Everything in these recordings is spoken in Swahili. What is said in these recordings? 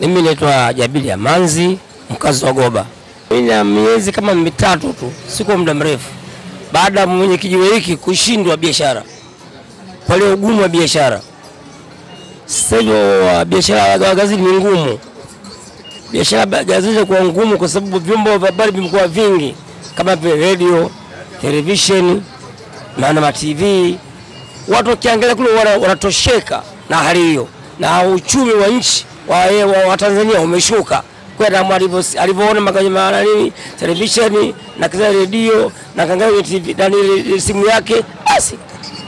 Mimi naitwa Jabili Amanzi, mkazi wa Goba. Mimi na miezi kama mitatu tu, siko muda mrefu. Baada mwenye kijiwe hiki kushindwa biashara. Pale ugumu wa biashara. Sasa biashara ya gazeti ni ngumu. Biashara ya gazeti kwa ngumu kwa sababu vyombo vya habari vimekuwa vingi kama radio, television, na TV. Watu wakiangalia kule wanatosheka na hali hiyo. Na uchumi wa nchi wa Tanzania umeshuka kwa damu alivyoona magazeti nini television na kaza radio na kaangalia TV na simu yake, basi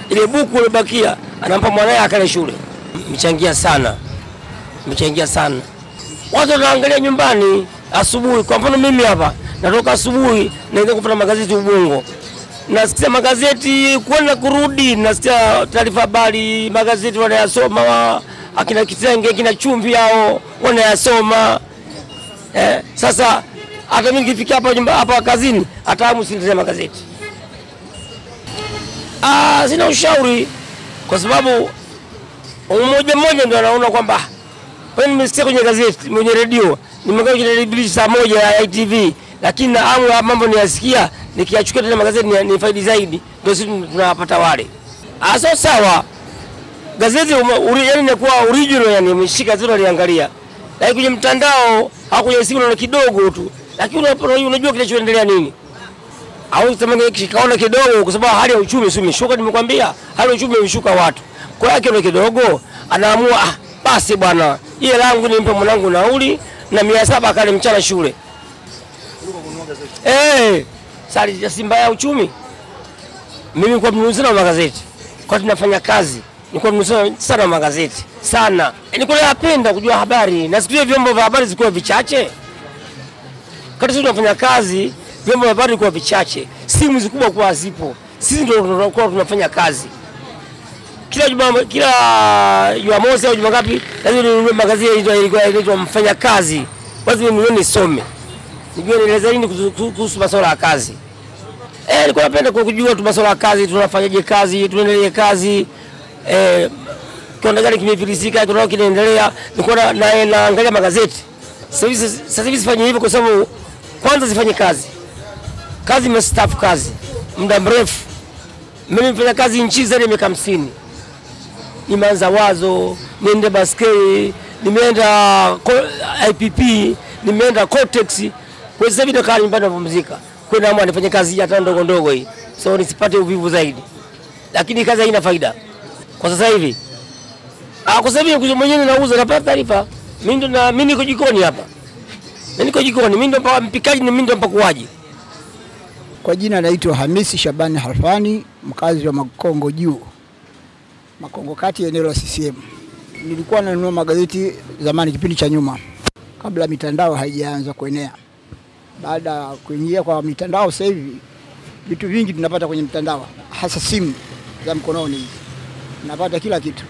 ile buku ilibakia anampa mwanae akale shule. Mchangia sana watu wanaangalia nyumbani asubuhi. Kwa mfano mimi hapa natoka asubuhi naenda kupata magazeti Ubungo, nasikia magazeti kwenda kurudi, nasikia taarifa habari magazeti wanayasoma akina Kitenge akina Chumvi hao wanayasoma. Sasa hata mimi nikifika hapa kazini hata msiniletee magazeti. Sina ushauri kwa sababu mmoja ndio anaona kwamba wewe nimesikia kwenye gazeti, kwenye radio, nimekaa kwenye television saa moja ya ITV, lakini na amu ya mambo niyasikia nikiachukua tena magazeti ni faidi zaidi, ndio sisi tunapata wale. Sio sawa. Gazeti yani inakuwa original, yani umeshika zile aliangalia. Lakini kwenye mtandao au kwenye simu unaona kidogo tu. Lakini unajua kinachoendelea nini? Au kama kikaona kidogo kwa sababu hali ya uchumi sio imeshuka, nimekwambia. Hali ya uchumi imeshuka watu. Kwa hiyo kidogo kidogo anaamua basi bwana, ile langu nimpe mwanangu nauli na 700 akale mchana shule. Sali ya Simba ya uchumi. Mimi kwa mnunuzi na magazeti. Kwa tunafanya kazi. Nilikuwa mnunuzi sana magazeti. Sana. Nilikuwa napenda kujua habari. Na siku hiyo vyombo vya habari zilikuwa vichache. Kati sisi tunafanya kazi, vyombo vya habari vilikuwa vichache. Simu zikubwa kwa zipo. Sisi ndio tunafanya kazi. Kila Jumamosi au Jumangapi lazima ninunue magazeti ilikuwa mfanya kazi. Lazima nisome. Nijue nieleza nini kuhusu masuala ya kazi. Nilikuwa napenda kujua tu masuala ya kazi, tunafanyaje kazi, tunaendelee kazi. Kiona gani kimefilisika, kiona kinaendelea, nilikuwa naangalia magazeti. Sasa hivi sifanye hivyo kwa sababu kwanza sifanye kazi. Kazi imestafu kazi muda mrefu. Mimi nimefanya kazi nchi zaidi ya miaka 50. Nimeanza Wazo, niende Baskeli, nimeenda IPP, nimeenda Cortex. Kwa sasa hivi nakaa nyumbani napumzika. Kwenda mama nifanye kazi hata ndogo hii. So nisipate uvivu zaidi. Lakini kazi haina faida. Kwa sasa hivi. Kwa sasa hivi mwenyewe nauza napata taarifa. Mimi niko jikoni hapa. Mimi ndo mpikaji na mimi ndo mpakuaji. Kwa jina naitwa Hamisi Shabani Harfani, mkazi wa Makongo Juu. Makongo kati eneo la CCM. Nilikuwa nanunua magazeti zamani kipindi cha nyuma, kabla mitandao haijaanza kuenea. Baada ya kuingia kwa mitandao sasa hivi vitu vingi tunapata kwenye mitandao, hasa simu za mkononi. Tunapata kila kitu.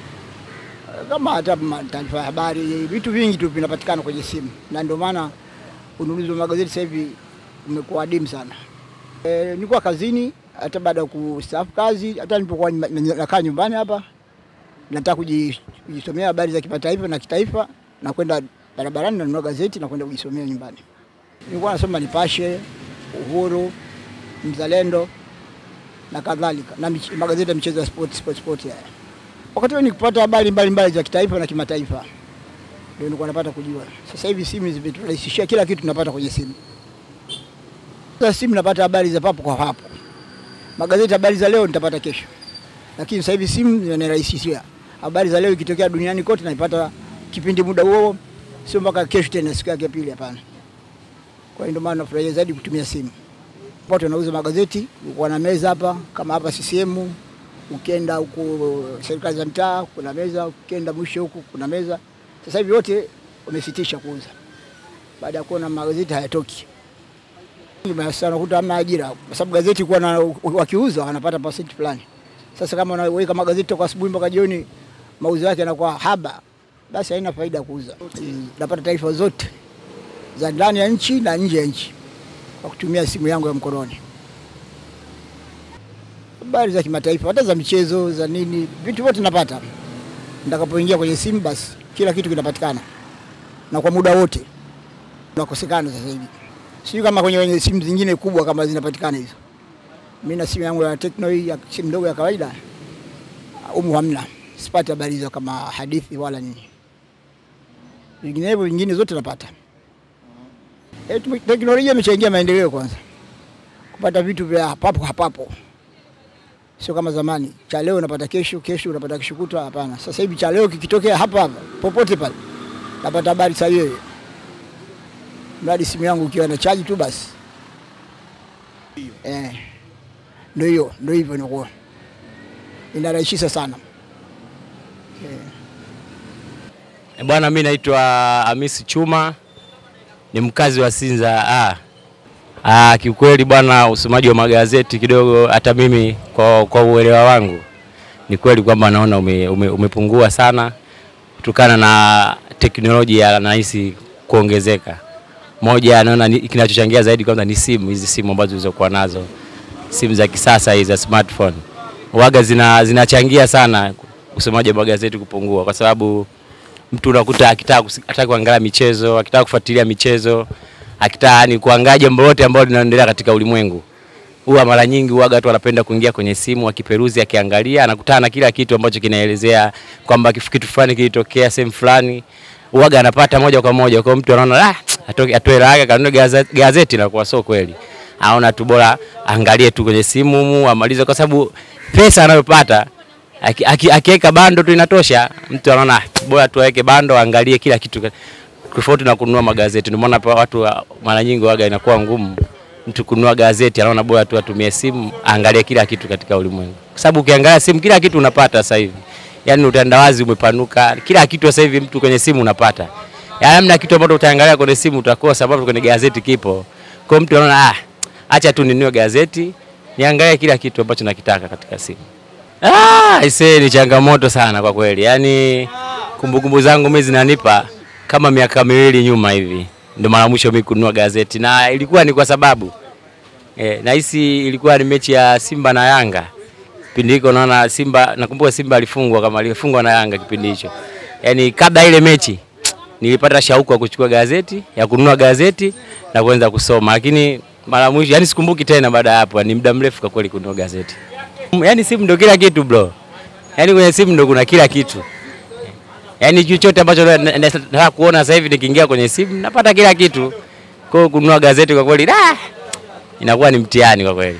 Kama hata taarifa ya habari, vitu vingi tu vinapatikana kwenye simu. Na ndio maana ununuzi wa magazeti sasa hivi umekuwa adimu sana. Nilikuwa kazini, hata baada ya kustaafu kazi, hata nilipokuwa nakaa nyumbani hapa, nataka kujisomea habari za kimataifa na kitaifa, na kwenda barabarani na kununua gazeti na kwenda kujisomea nyumbani. Nilikuwa nasoma Nipashe, Uhuru, Mzalendo na kadhalika, na magazeti ya michezo ya sport haya. Wakati huo nikipata habari mbalimbali za kitaifa na kimataifa, ndio nilikuwa napata kujua. Sasa hivi simu zimeturahisishia kila kitu, tunapata kwenye simu. Sasa simu napata habari za papo kwa hapo. Magazeti habari za leo nitapata kesho. Lakini sasa hivi simu zinanirahisishia. Habari za leo ikitokea duniani kote naipata kipindi muda huo, sio mpaka kesho tena siku yake ya pili, hapana. Kwa hiyo ndio maana nafurahia zaidi kutumia simu. Watu wanauza magazeti, wana meza hapa kama hapa CCM, ukienda huko serikali za mtaa kuna meza, ukienda mwisho huko kuna meza. Sasa hivi wote wamesitisha kuuza. Baada ya kuona magazeti hayatoki. Sana kuta hamna ajira kwa sababu gazeti kwa wakiuza wanapata percent fulani. Sasa kama unaweka magazeti toka asubuhi mpaka jioni, mauzo yake yanakuwa haba, basi haina faida kuuza. Napata taarifa zote za ndani ya nchi na nje ya nchi kwa kutumia simu yangu ya mkononi. Habari za kimataifa, hata za michezo, za nini, vitu vyote napata. Nitakapoingia kwenye simu basi kila kitu kinapatikana. na kwa muda wote unakosekana sasa hivi. Sio kama kwenye simu zingine kubwa kama zinapatikana hizo. Mimi na simu yangu ya Tecno hii, ya simu ndogo ya kawaida, hamna. Sipati habari hizo kama hadithi wala nini. Vinginevyo vingine zote napata. Teknolojia imechangia maendeleo kwanza. Kupata vitu vya hapapo. Sio kama zamani. Cha leo unapata kesho, kesho unapata kesho kutwa, hapana. Sasa hivi cha leo kikitokea hapa popote pale, napata habari saa hiyo. Mradi simu yangu ikiwa na chaji tu basi. Ndio hivyo inakuwa. Inarahisisha sana. Bwana, mimi naitwa Hamisi Chuma, ni mkazi wa Sinza. Kiukweli bwana, usomaji wa magazeti kidogo hata mimi kwa uelewa wangu ni kweli kwamba naona umepungua sana kutokana na teknolojia nahisi kuongezeka. Moja naona kinachochangia zaidi kwanza ni hizi simu ambazo zilizokuwa nazo, simu za kisasa hizi za smartphone. Waga zinachangia sana usomaji wa magazeti kupungua, kwa sababu mtu unakuta akitaka kuangalia michezo, akitaka kufuatilia michezo, akitaka ni kuangalia jambo lote ambalo linaendelea katika ulimwengu, huwa mara nyingi watu wanapenda kuingia kwenye simu, akiperuzi, akiangalia, anakutana na kila kitu ambacho kinaelezea kwamba kitu fulani kilitokea sehemu fulani, huwa anapata moja kwa moja. Kwa mtu anaona atoe raga kanunue gazeti, na kwa sio kweli, aona tu bora angalie tu kwenye simu amalize, kwa sababu pesa anayopata akiweka bando tu inatosha. Mtu anaona bora tu aweke bando, angalie kila kitu, tofauti na kununua magazeti. Ndio maana watu mara nyingi waga inakuwa ngumu mtu kununua gazeti, anaona bora tu atumie simu, angalie kila kitu katika ulimwengu, kwa sababu ukiangalia simu kila kitu unapata sasa hivi. Yaani utandawazi umepanuka, kila kitu sasa hivi mtu kwenye simu unapata. Yaani hamna kitu ambacho utaangalia kwenye simu utakosa, sababu kwenye gazeti kipo. Kwa mtu anaona acha tu ninunue gazeti, niangalie kila kitu ambacho nakitaka katika simu. Ni changamoto sana kwa kweli. Yaani kumbukumbu zangu mimi zinanipa kama miaka 2 nyuma hivi ndio mara mwisho mimi kununua gazeti, na ilikuwa ni kwa sababu nahisi ilikuwa ni mechi ya Simba na Yanga. Kipindi hicho naona Simba, nakumbuka Simba alifungwa na Yanga kipindi hicho. Yaani kabla ile mechi nilipata shauku ya kuchukua gazeti, ya kununua gazeti na kuanza kusoma, lakini mara mwisho yani sikumbuki tena baada ya hapo. Ni muda mrefu kwa kweli kununua gazeti. Yaani simu ndio kila kitu bro. Yaani kwenye simu ndio kuna kila kitu. Yaani chochote ambacho nataka kuona sasa hivi nikiingia kwenye simu napata kila kitu. Kwa hiyo kununua gazeti kwa kweli inakuwa ni mtihani kwa kweli.